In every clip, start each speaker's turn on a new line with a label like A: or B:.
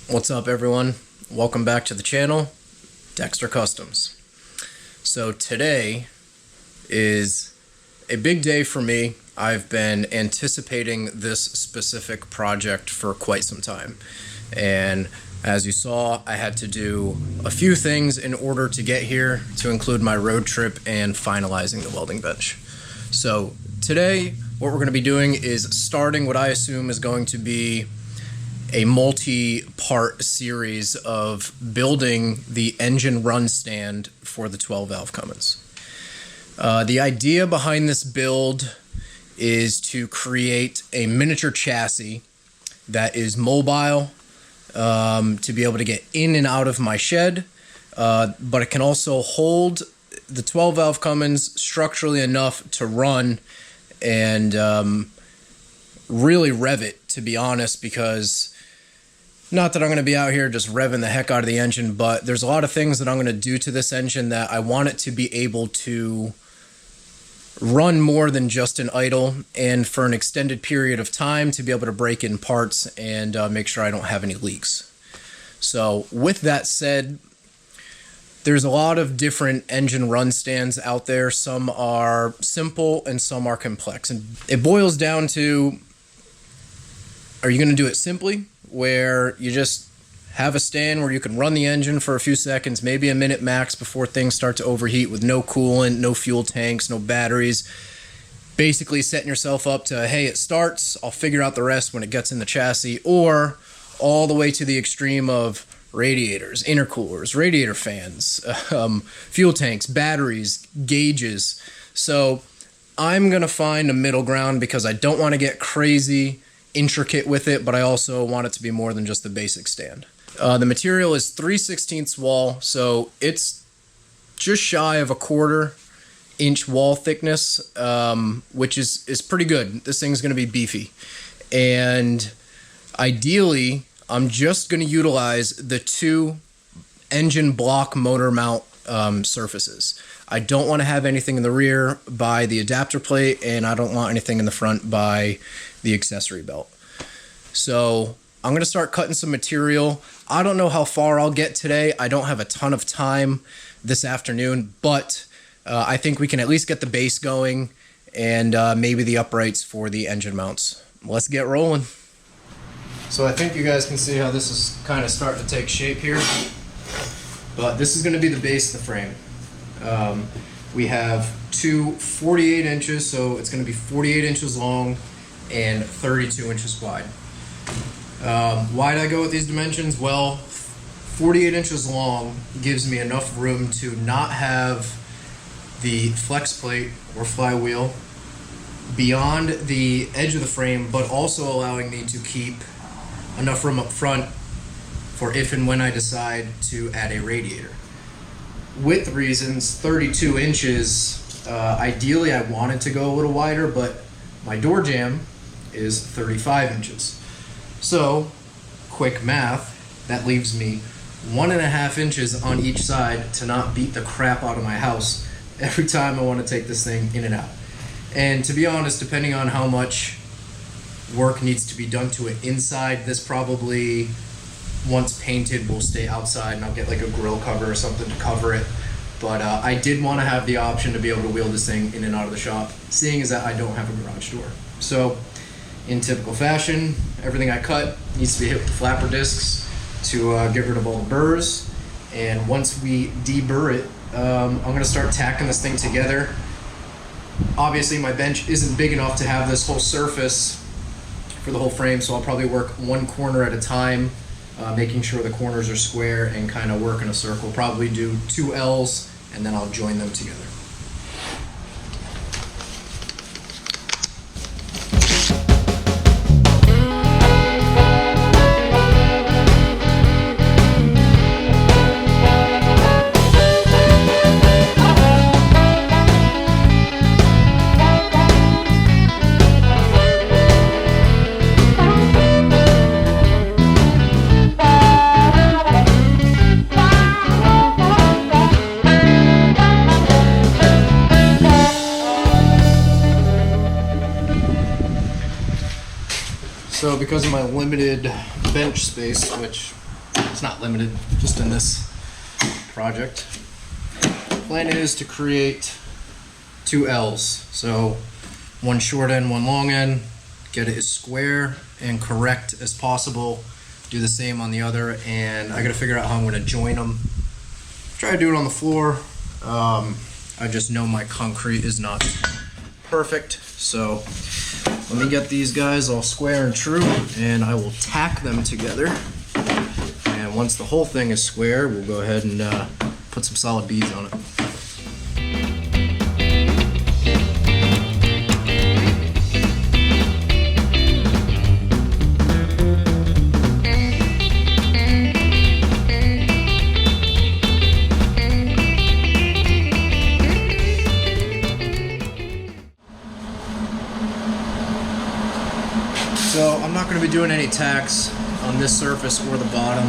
A: What's up, everyone? Welcome back to the channel, Dexter Customs. So today is a big day for me. I've been anticipating this specific project for quite some time. And as you saw, I had to do a few things in order to get here, to include my road trip and finalizing the welding bench. So today, what we're going to be doing is starting what I assume is going to be a multi-part series of building the engine run stand for the 12-valve Cummins. The idea behind this build is to create a miniature chassis that is mobile, to be able to get in and out of my shed, but it can also hold the 12-valve Cummins structurally enough to run and really rev it, to be honest, because not that I'm going to be out here just revving the heck out of the engine, but there's a lot of things that I'm going to do to this engine that I want it to be able to run more than just an idle, and for an extended period of time to be able to break in parts and make sure I don't have any leaks. So with that said, there's a lot of different engine run stands out there. Some are simple and some are complex. And it boils down to, are you going to do it simply, where you just have a stand where you can run the engine for a few seconds, maybe a minute max, before things start to overheat, with no coolant, no fuel tanks, no batteries, basically setting yourself up to, hey, it starts, I'll figure out the rest when it gets in the chassis, or all the way to the extreme of radiators, intercoolers, radiator fans, fuel tanks, batteries, gauges. So I'm going to find a middle ground because I don't want to get crazy intricate with it, but I also want it to be more than just the basic stand. The material is 3/16 wall, so it's just shy of a 1/4 inch wall thickness, which is pretty good. This thing's going to be beefy, and ideally I'm just going to utilize the 2 engine block motor mount surfaces. I don't want to have anything in the rear by the adapter plate, and I don't want anything in the front by the accessory belt. So I'm going to start cutting some material. I don't know how far I'll get today. I don't have a ton of time this afternoon, but I think we can at least get the base going and maybe the uprights for the engine mounts. Let's get rolling. So I think you guys can see how this is kind of starting to take shape here. But this is going to be the base of the frame. We have two 48 inches, so it's going to be 48 inches long and 32 inches wide. Why'd I go with these dimensions? Well, 48 inches long gives me enough room to not have the flex plate or flywheel beyond the edge of the frame, but also allowing me to keep enough room up front for if and when I decide to add a radiator. Width reasons, 32 inches, ideally I wanted to go a little wider, but my door jamb is 35 inches. So, quick math, that leaves me 1.5 inches on each side to not beat the crap out of my house every time I want to take this thing in and out. And to be honest, depending on how much work needs to be done to it inside, this probably, once painted, will stay outside, and I'll get like a grill cover or something to cover it. But I did want to have the option to be able to wheel this thing in and out of the shop, seeing as that I don't have a garage door. So, in typical fashion, everything I cut needs to be hit with flapper discs to get rid of all the burrs. And once we deburr it, I'm going to start tacking this thing together. Obviously, my bench isn't big enough to have this whole surface for the whole frame, so I'll probably work one corner at a time, making sure the corners are square and kind of work in a circle. Probably do 2 L's, and then I'll join them together. So because of my limited bench space, which It's not limited, just in this project. Plan is to create 2 L's. So one short end, one long end. Get it as square and correct as possible. Do the same on the other, and I gotta figure out how I'm gonna join them. Try to do it on the floor. I just know my concrete is not perfect, so let me get these guys all square and true, and I will tack them together. And once the whole thing is square, we'll go ahead and put some solid beads on it. So I'm not going to be doing any tacks on this surface or the bottom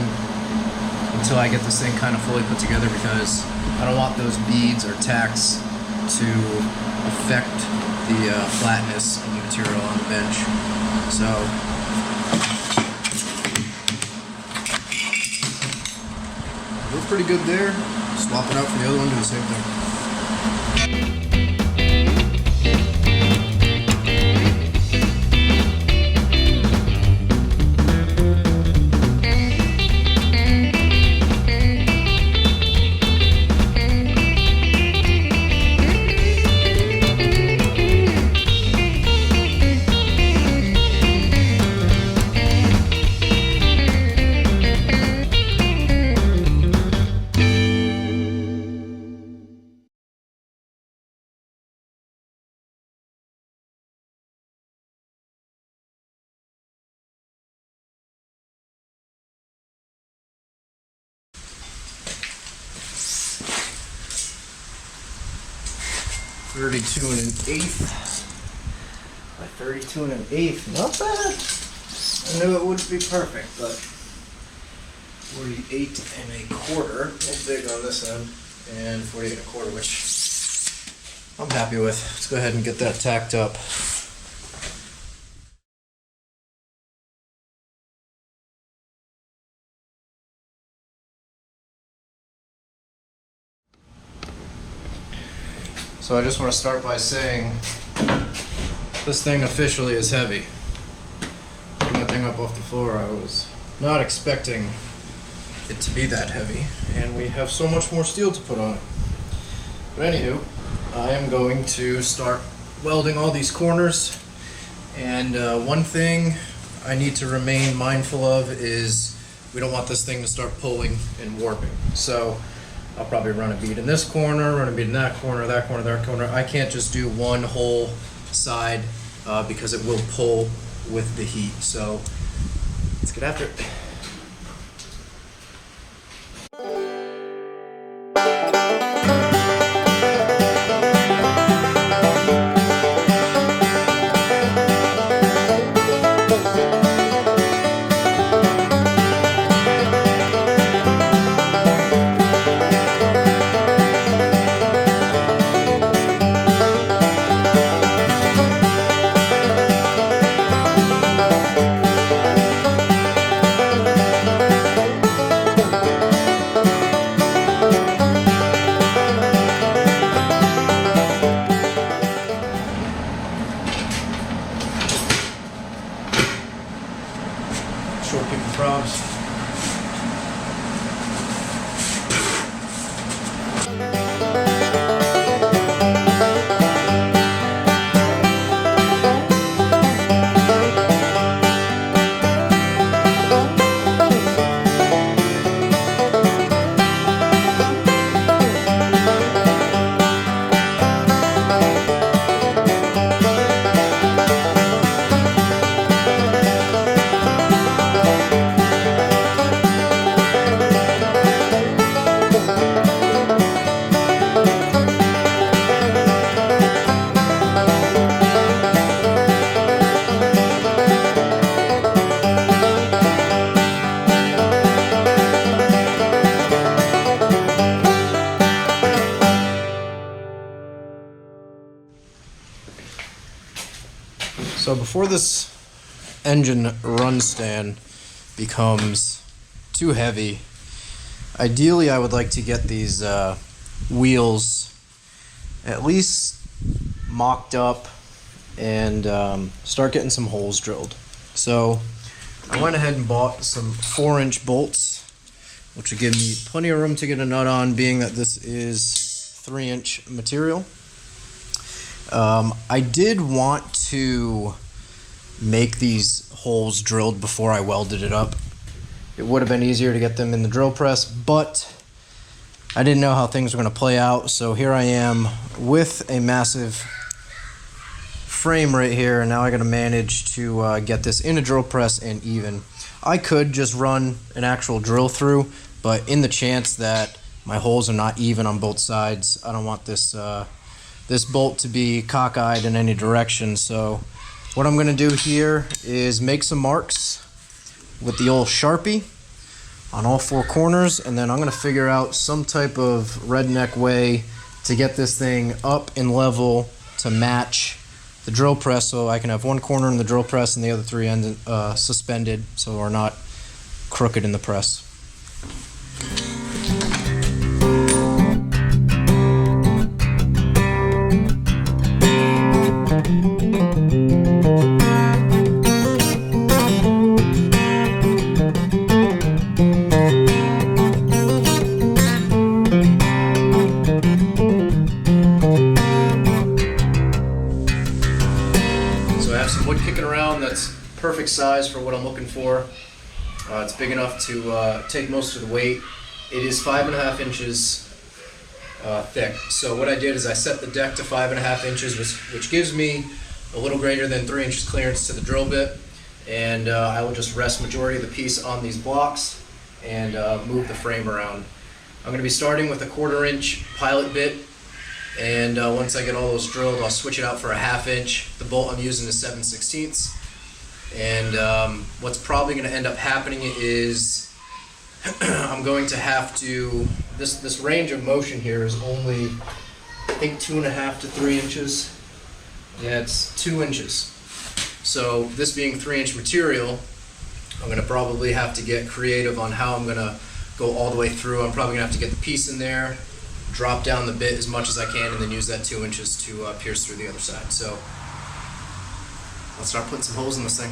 A: until I get this thing kind of fully put together, because I don't want those beads or tacks to affect the flatness of the material on the bench. So looks pretty good there. Swap it out for the other one, do the same thing. .32 1/8 by 32 1/8. Not bad. I knew it wouldn't be perfect, but 48 1/4. A little big on this end, and 48 1/4, which I'm happy with. Let's go ahead and get that tacked up. So I just want to start by saying this thing officially is heavy. Putting that thing up off the floor, I was not expecting it to be that heavy, and we have so much more steel to put on it. But anywho, I am going to start welding all these corners, and one thing I need to remain mindful of is we don't want this thing to start pulling and warping. So I'll probably run a bead in this corner, run a bead in that corner, that corner, that corner. I can't just do one whole side because it will pull with the heat. So let's get after it. Short people probs. So before this engine run stand becomes too heavy. Ideally, I would like to get these wheels at least mocked up and start getting some holes drilled. So I went ahead and bought some 4-inch bolts, which will give me plenty of room to get a nut on, being that this is 3-inch material. I did want to make these holes drilled before I welded it up. It would have been easier to get them in the drill press, but I didn't know how things were going to play out, so here I am with a massive frame right here, and now I got to manage to get this in a drill press and even. I could just run an actual drill through, but in the chance that my holes are not even on both sides, I don't want this this bolt to be cockeyed in any direction. So what I'm going to do here is make some marks with the old Sharpie on all 4 corners, and then I'm going to figure out some type of redneck way to get this thing up and level to match the drill press, so I can have one corner in the drill press and the other 3 ends suspended, so we're not crooked in the press. Perfect size for what I'm looking for. It's big enough to take most of the weight. It is 5.5 inches thick. So what I did is I set the deck to 5.5 inches, which gives me a little greater than 3 inches clearance to the drill bit. And I will just rest majority of the piece on these blocks and move the frame around. I'm going to be starting with a 1/4 inch pilot bit. And once I get all those drilled, I'll switch it out for a 1/2 inch. The bolt I'm using is 7/16. And what's probably going to end up happening is I'm going to have to, this range of motion here is only, I think 2.5 to 3 inches. Yeah, it's 2 inches. So this being 3-inch material, I'm going to probably have to get creative on how I'm going to go all the way through. I'm probably going to have to get the piece in there, drop down the bit as much as I can, and then use that 2 inches to pierce through the other side. So let's start putting some holes in this thing.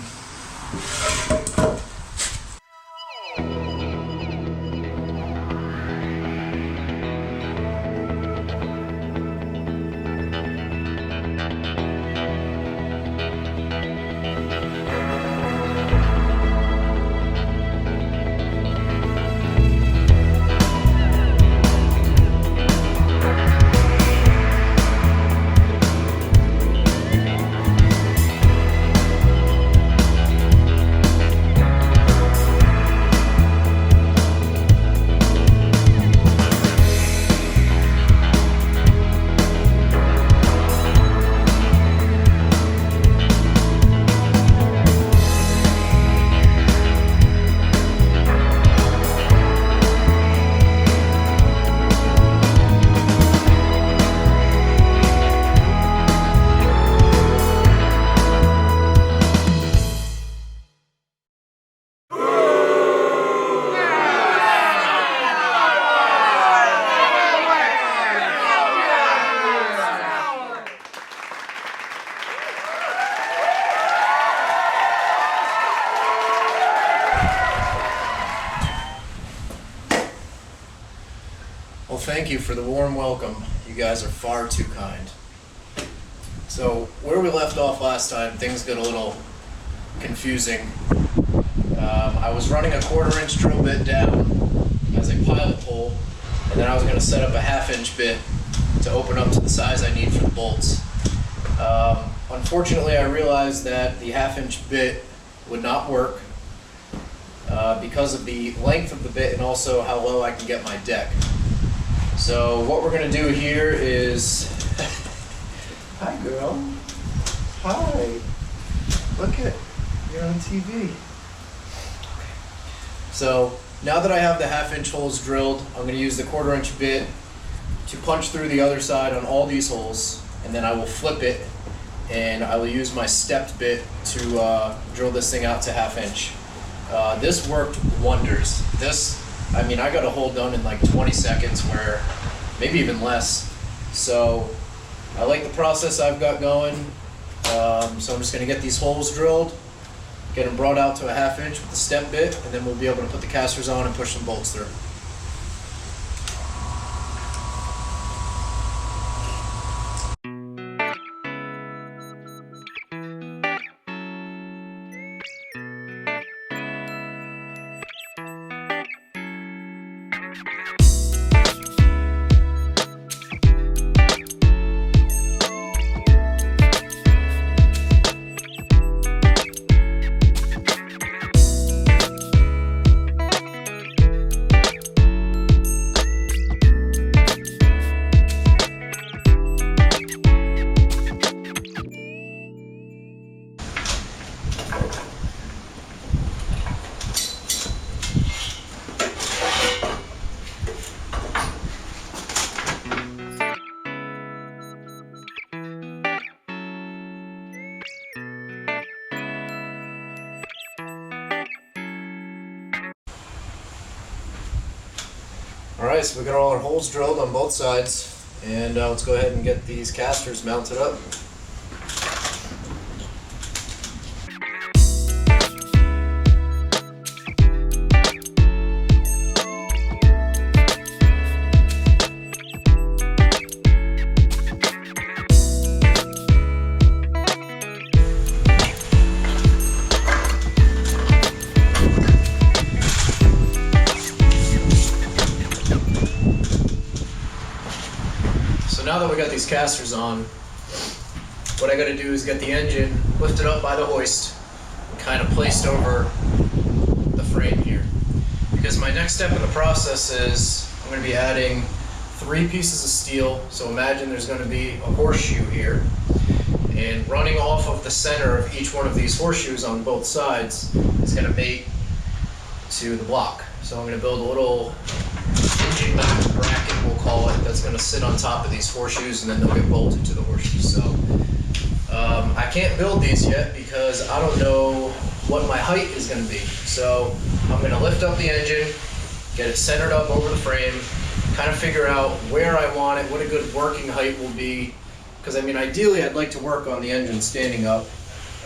A: Well, thank you for the warm welcome. You guys are far too kind. So, where we left off last time, things got a little confusing. I was running a 1/4 inch drill bit down as a pilot hole, and then I was going to set up a 1/2 inch bit to open up to the size I need for the bolts. Unfortunately, I realized that the 1/2 inch bit would not work because of the length of the bit and also how low I can get my deck. So what we're going to do here is, hi girl, hi, look at, you're on TV. Okay. So now that I have the 1/2 inch holes drilled, I'm going to use the 1/4 inch bit to punch through the other side on all these holes, and then I will flip it, and I will use my stepped bit to drill this thing out to 1/2 inch. This worked wonders. I mean, I got a hole done in like 20 seconds, where maybe even less. So I like the process I've got going. So I'm just gonna get these holes drilled, get them brought out to a 1/2 inch with the step bit, and then we'll be able to put the casters on and push some bolts through. Alright, so we got all our holes drilled on both sides, and let's go ahead and get these casters mounted up. Now that we got these casters on, what I got to do is get the engine lifted up by the hoist and kind of placed over the frame here. Because my next step in the process is I'm going to be adding 3 pieces of steel. So imagine there's going to be a horseshoe here, and running off of the center of each one of these horseshoes on both sides is going to mate to the block. So I'm going to build a little engine mount bracket, we'll call it, that's going to sit on top of these horseshoes, and then they'll get bolted to the horseshoes. So I can't build these yet because I don't know what my height is going to be. So I'm going to lift up the engine, get it centered up over the frame, kind of figure out where I want it, what a good working height will be. Because I mean, ideally I'd like to work on the engine standing up.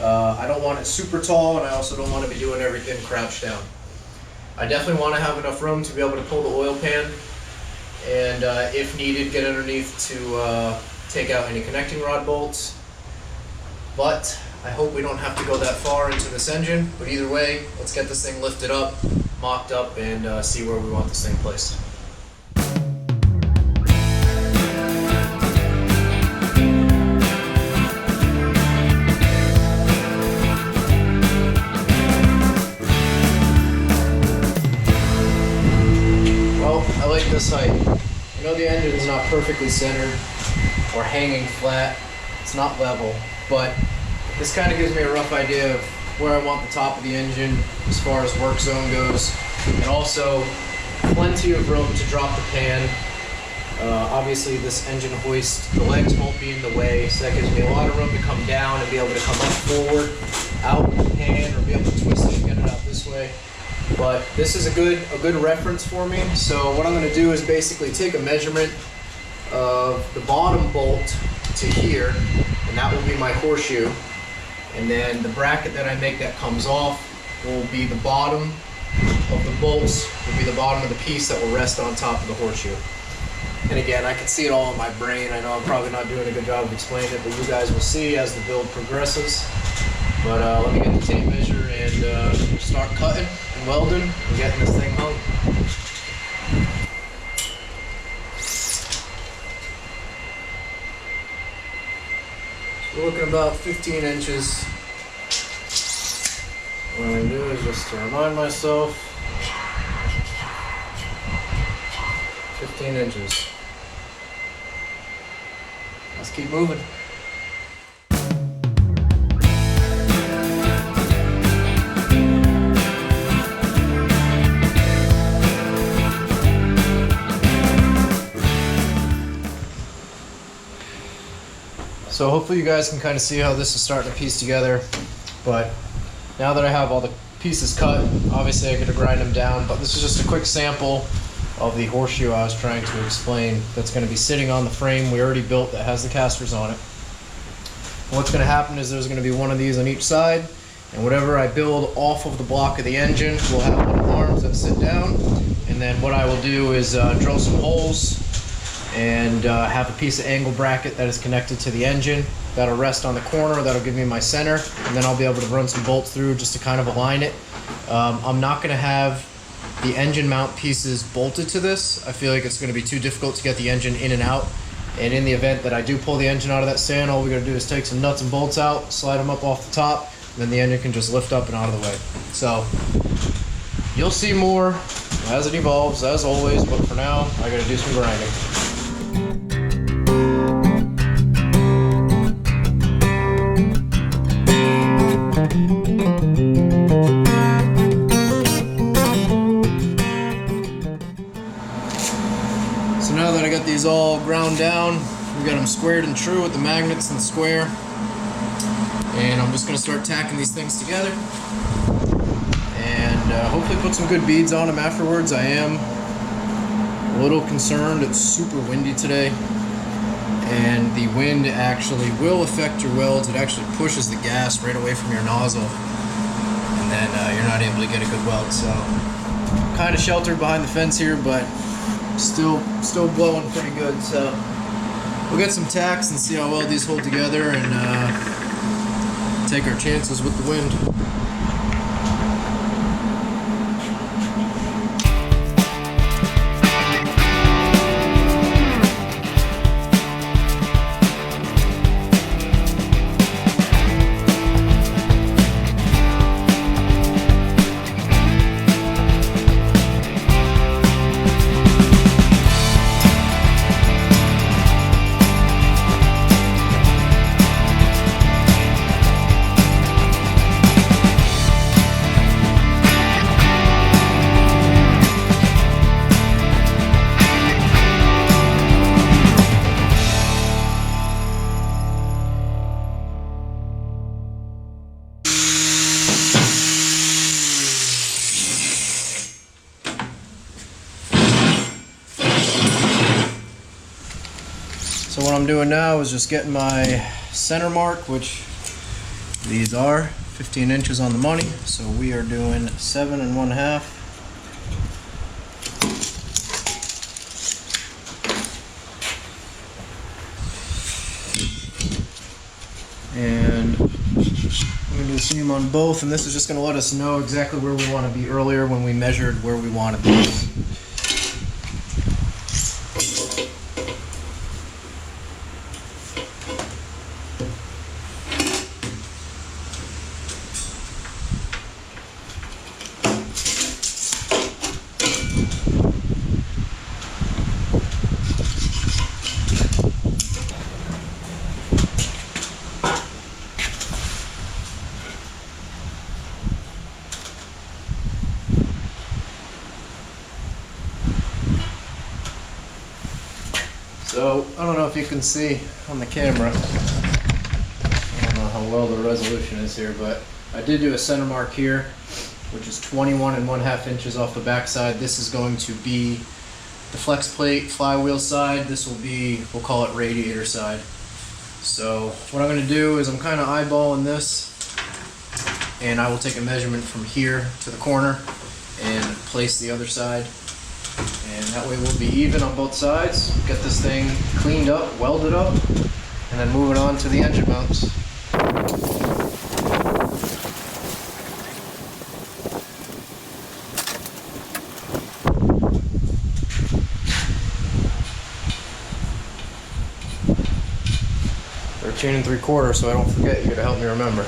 A: I don't want it super tall, and I also don't want to be doing everything crouched down. I definitely want to have enough room to be able to pull the oil pan, and if needed, get underneath to take out any connecting rod bolts. But I hope we don't have to go that far into this engine. But either way, let's get this thing lifted up, mocked up, and see where we want this thing placed. This height. I know the engine is not perfectly centered or hanging flat, it's not level, but this kind of gives me a rough idea of where I want the top of the engine as far as work zone goes, and also plenty of room to drop the pan. Obviously this engine hoist, the legs won't be in the way, so that gives me a lot of room to come down and be able to come up forward, out with the pan, or be able to twist it and get it out this way. But this is a good reference for me. So what I'm going to do is basically take a measurement of the bottom bolt to here, and that will be my horseshoe. And then the bracket that I make that comes off will be the bottom of the bolts, will be the bottom of the piece that will rest on top of the horseshoe. And again, I can see it all in my brain. I know I'm probably not doing a good job of explaining it, but you guys will see as the build progresses. But let me get the tape measure and start cutting and welding and getting this thing hung. So we're looking about 15 inches. What I'm going to do is just to remind myself, 15 inches. Let's keep moving. So hopefully you guys can kind of see how this is starting to piece together. But now that I have all the pieces cut. Obviously I could grind them down, but this is just a quick sample of the horseshoe I was trying to explain that's going to be sitting on the frame we already built that has the casters on it. And what's going to happen is there's going to be one of these on each side, and whatever I build off of the block of the engine will have one of the arms that sit down, and then what I will do is drill some holes and have a piece of angle bracket that is connected to the engine that'll rest on the corner. That'll give me my center, and then I'll be able to run some bolts through just to kind of align it. I'm not going to have the engine mount pieces bolted to this. I feel like it's going to be too difficult to get the engine in and out, and in the event that I do pull the engine out of that stand, all we got to do is take some nuts and bolts out, slide them up off the top, and then the engine can just lift up and out of the way. So you'll see more as it evolves, as always, but for now I got to do some grinding. So now that I got these all ground down, we got them squared and true with the magnets and the square, and I'm just going to start tacking these things together and hopefully put some good beads on them afterwards. I am a little concerned. It's super windy today, and the wind actually will affect your welds. It actually pushes the gas right away from your nozzle, and then you're not able to get a good weld. So kind of sheltered behind the fence here, but still blowing pretty good. So we'll get some tacks and see how well these hold together, and take our chances with the wind. So what I'm doing now is just getting my center mark, which these are 15 inches on the money. So we are doing 7 1/2. And I'm going to do the same on both, and this is just going to let us know exactly where we want to be earlier when we measured where we wanted these. So, I don't know if you can see on the camera, I don't know how well the resolution is here, but I did do a center mark here, which is 21 1/2 inches off the back side. This is going to be the flex plate flywheel side. This will be, we'll call it radiator side. So what I'm going to do is I'm kind of eyeballing this, and I will take a measurement from here to the corner and place the other side. And that way we'll be even on both sides, get this thing cleaned up, welded up, and then move it on to the engine mounts. $13 3/4, so I don't forget, you gotta help me remember.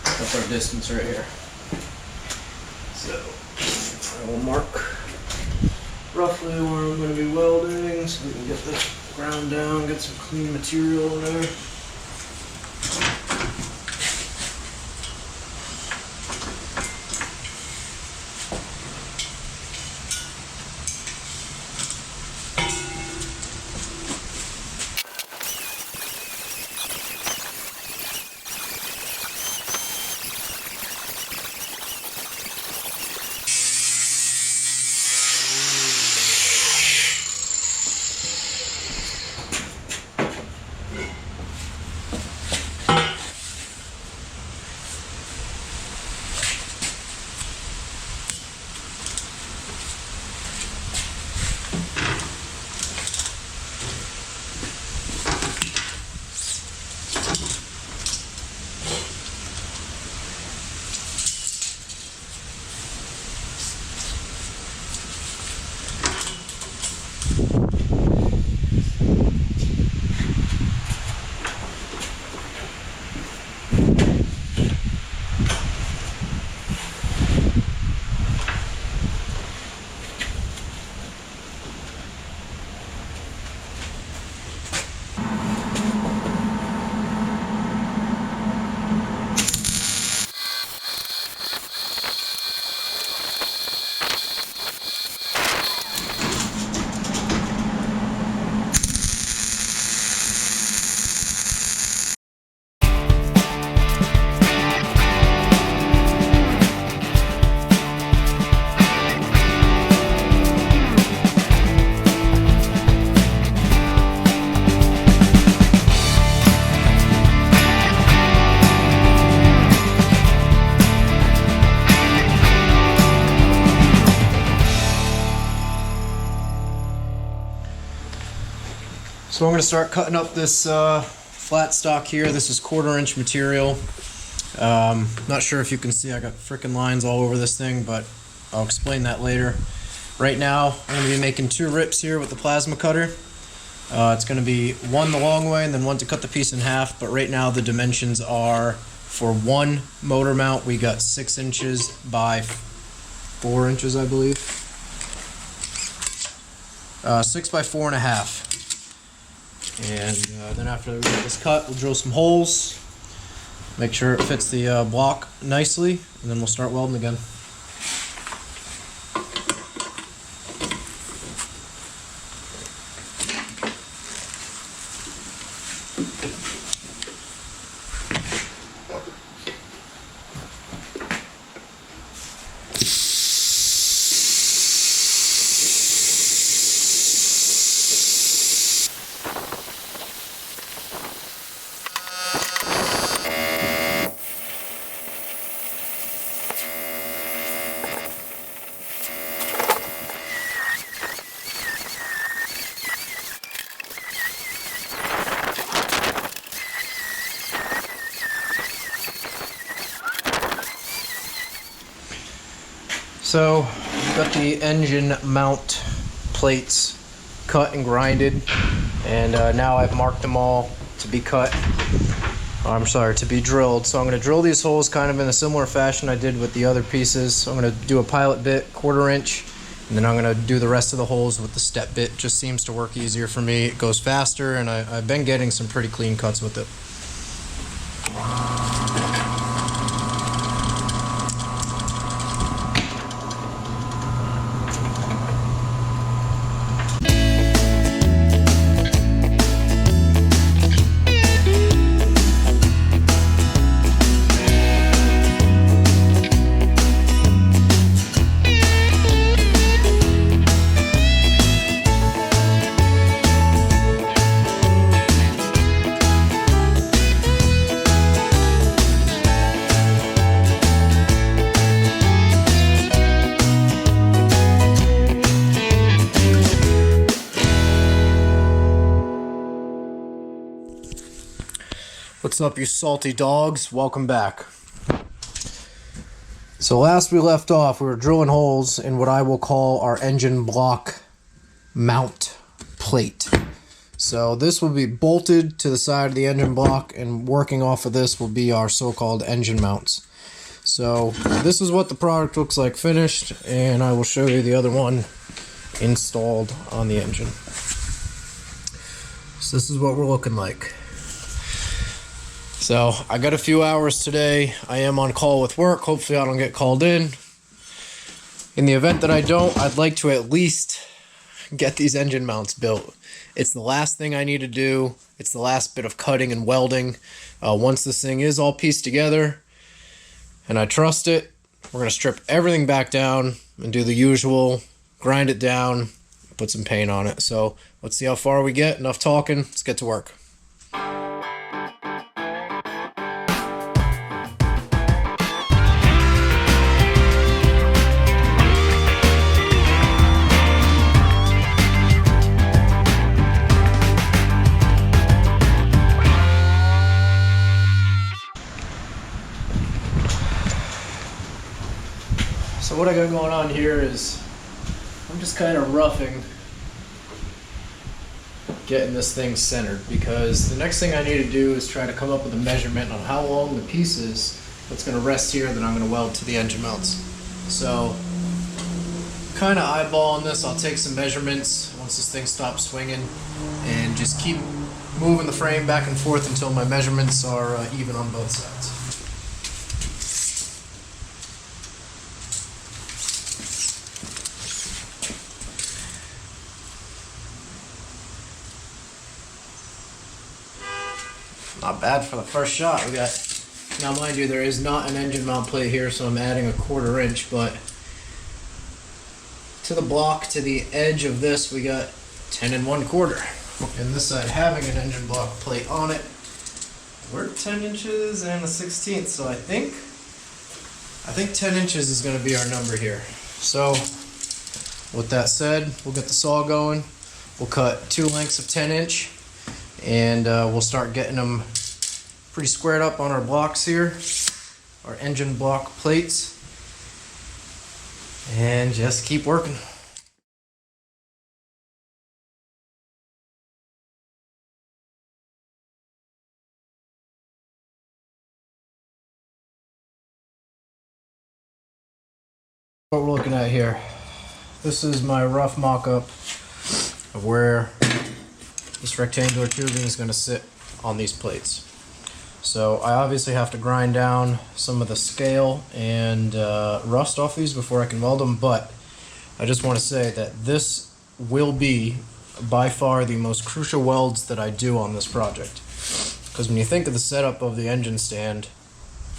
A: That's our distance right here. So I will mark roughly where I'm going to be welding so we can get this ground down, get some clean material in there. So I'm going to start cutting up this flat stock here. This is 1/4 inch material. Not sure if you can see, I got freaking lines all over this thing, but I'll explain that later. Right now, I'm going to be making 2 rips here with the plasma cutter. It's going to be one the long way and then one to cut the piece in half, but right now the dimensions are, for one motor mount, we got 6 inches by 4 inches, I believe. 6 by 4.5. And then after we get this cut, we'll drill some holes, make sure it fits the block nicely, and then we'll start welding again. So, we've got the engine mount plates cut and grinded, and now I've marked them all to be cut. To be drilled. So I'm going to drill these holes kind of in a similar fashion I did with the other pieces. So I'm going to do a pilot bit, 1/4 inch, and then I'm going to do the rest of the holes with the step bit. Just seems to work easier for me. It goes faster, and I've been getting some pretty clean cuts with it. What's up, you salty dogs? Welcome back. So last we left off, we were drilling holes in what I will call our engine block mount plate. So this will be bolted to the side of the engine block, and working off of this will be our so-called engine mounts. So this is what the product looks like finished, and I will show you the other one installed on the engine. So this is what we're looking like. So I got a few hours today. I am on call with work. Hopefully I don't get called in. In the event that I don't, I'd like to at least get these engine mounts built. It's the last thing I need to do. It's the last bit of cutting and welding. Once this thing is all pieced together and I trust it, we're going to strip everything back down and do the usual, grind it down, put some paint on it. So let's see how far we get. Enough talking. Let's get to work. So what I got going on here is I'm just kind of roughing getting this thing centered, because the next thing I need to do is try to come up with a measurement on how long the piece is that's going to rest here that I'm going to weld to the engine mounts. So kind of eyeballing this. I'll take some measurements once this thing stops swinging and just keep moving the frame back and forth until my measurements are even on both sides. Not bad for the first shot. We got, now mind you, there is not an engine mount plate here, so I'm adding a 1/4 inch, but to the block, to the edge of this, we got 10 1/4. And this side having an engine block plate on it, we're 10 inches and a 1/16, so I think 10 inches is going to be our number here. So with that said, we'll get the saw going. We'll cut 2 lengths of 10 inch and we'll start getting them pretty squared up on our blocks here, our engine block plates, and just keep working. What we're looking at here, this is my rough mock-up of where this rectangular tubing is going to sit on these plates. So I obviously have to grind down some of the scale and rust off these before I can weld them, but I just want to say that this will be by far the most crucial welds that I do on this project. Because when you think of the setup of the engine stand,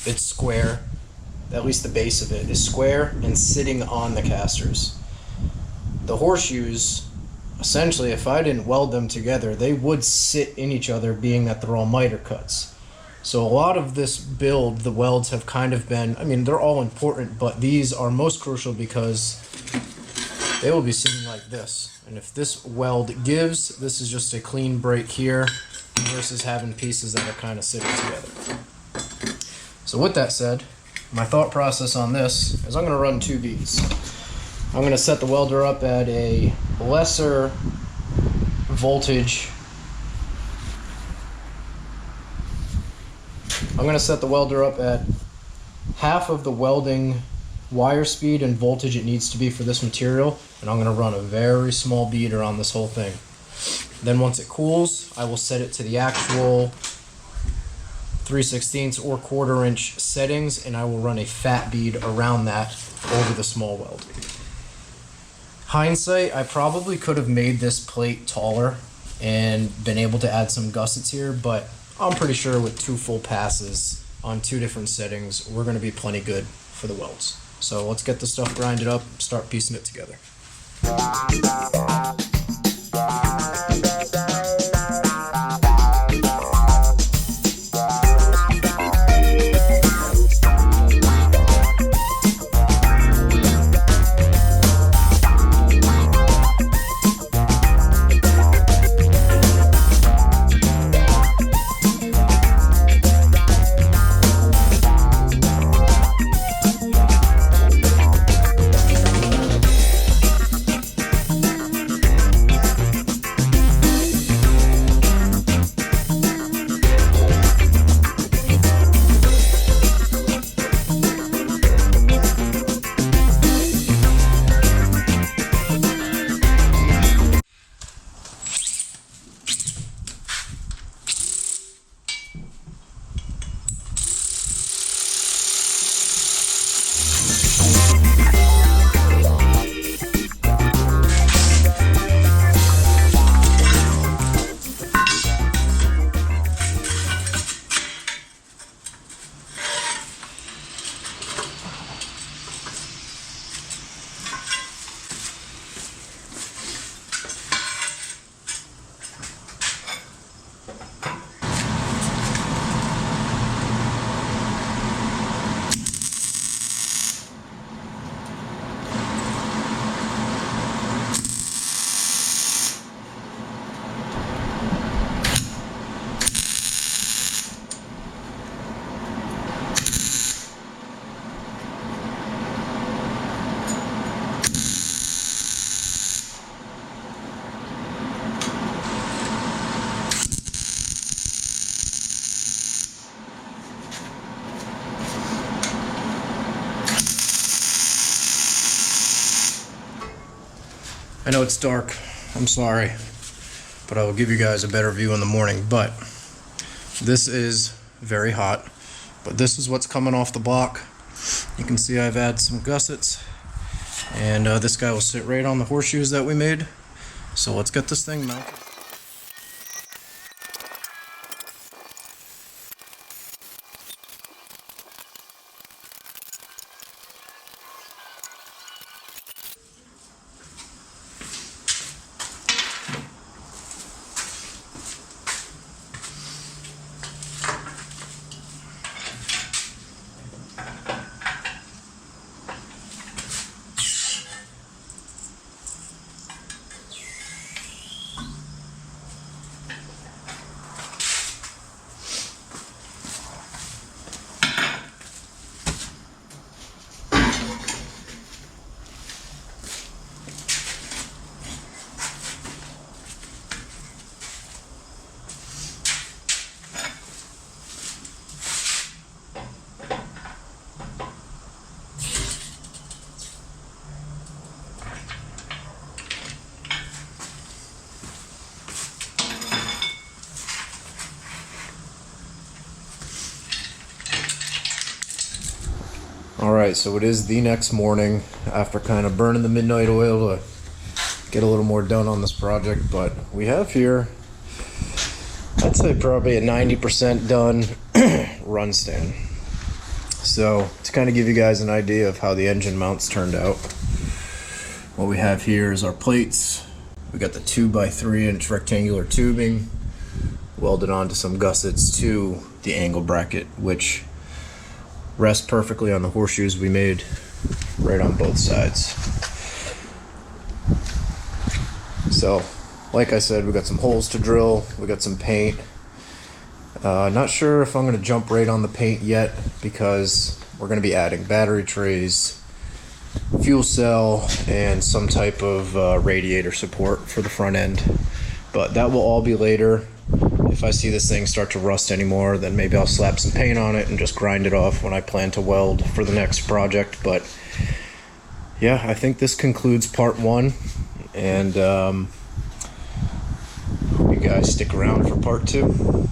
A: it's square. At least the base of it is square and sitting on the casters. The horseshoes, essentially, if I didn't weld them together, they would sit in each other, being that they're all miter cuts. So a lot of this build, the welds have kind of been, I mean, they're all important, but these are most crucial because they will be sitting like this. And if this weld gives, this is just a clean break here versus having pieces that are kind of sitting together. So with that said, my thought process on this is I'm going to run 2 beads. I'm going to set the welder up at a lesser voltage. I'm going to set the welder up at half of the welding wire speed and voltage it needs to be for this material, and I'm going to run a very small bead around this whole thing. Then once it cools, I will set it to the actual 3/16 or 1/4 inch settings, and I will run a fat bead around that over the small weld. Hindsight, I probably could have made this plate taller and been able to add some gussets here, but I'm pretty sure with 2 full passes on 2 different settings, we're going to be plenty good for the welds. So let's get this stuff grinded up, start piecing it together. I know it's dark, I'm sorry, but I will give you guys a better view in the morning. But this is very hot, but this is what's coming off the block. You can see I've added some gussets, and this guy will sit right on the horseshoes that we made. So let's get this thing mounted. All right, so it is the next morning after kind of burning the midnight oil to get a little more done on this project, but we have here, I'd say probably a 90% done run stand. So to kind of give you guys an idea of how the engine mounts turned out, what we have here is our plates. We got the 2x3-inch rectangular tubing welded onto some gussets to the angle bracket, which rests perfectly on the horseshoes we made right on both sides. So, like I said, we got some holes to drill, we got some paint. Not sure if I'm going to jump right on the paint yet because we're going to be adding battery trays, fuel cell, and some type of radiator support for the front end. But that will all be later. If I see this thing start to rust anymore, then maybe I'll slap some paint on it and just grind it off when I plan to weld for the next project. But yeah, I think this concludes part one, and hope you guys stick around for part two.